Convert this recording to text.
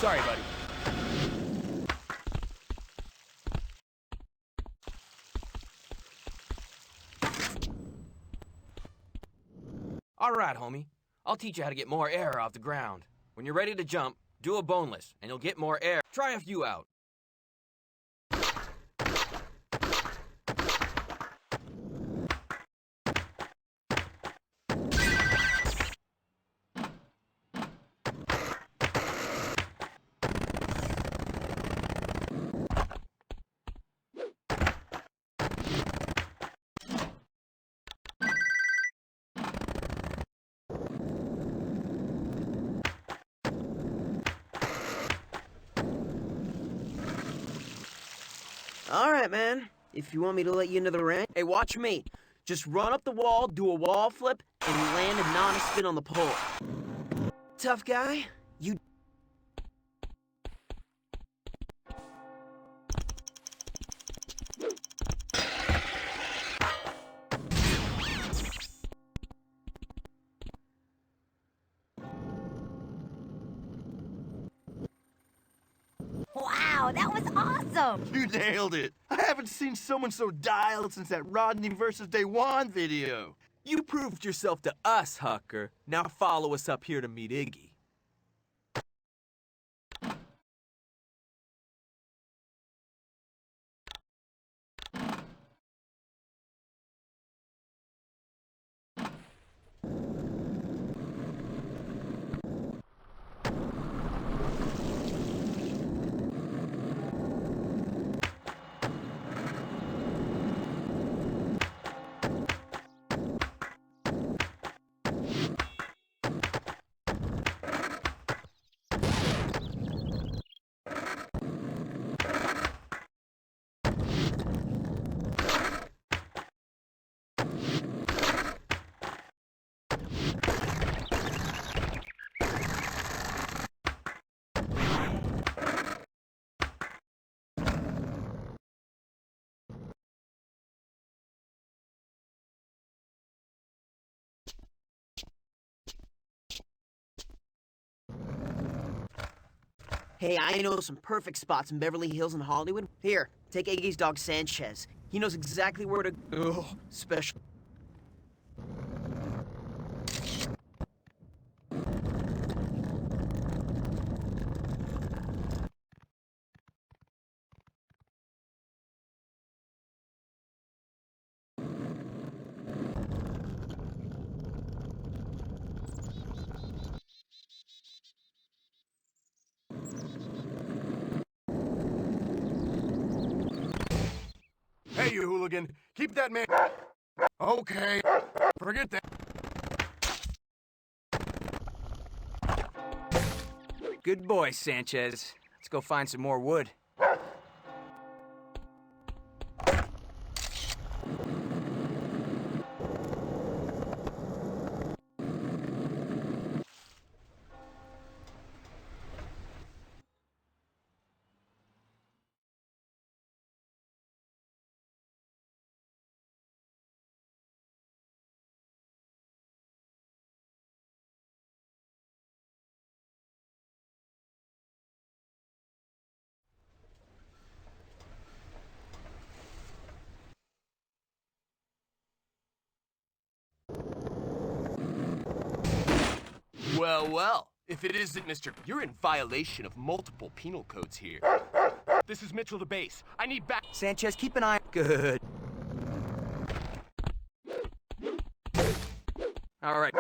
Sorry, buddy. All right, homie. I'll teach you how to get more air off the ground. When you're ready to jump, do a boneless, and you'll get more air. Try a few out. All right, man. If you want me to let you into the ring. Hey, watch me. Just run up the wall, do a wall flip, and land a non-spin on the pole. Tough guy, you... Wow, that was awesome! You nailed it! I haven't seen someone so dialed since that Rodney versus Day1 video. You proved yourself to us, Hucker. Now follow us up here to meet Iggy. Hey, I know some perfect spots in Beverly Hills and Hollywood. Here, take Iggy's dog Sanchez. He knows exactly where to go. Special. Hey, you hooligan! Keep that man... Okay, forget that. Good boy, Sanchez. Let's go find some more wood. Well, well, if it isn't Mr. You're in violation of multiple penal codes here. This is Mitchell to base. I need back. Sanchez, keep an eye. Good. All right,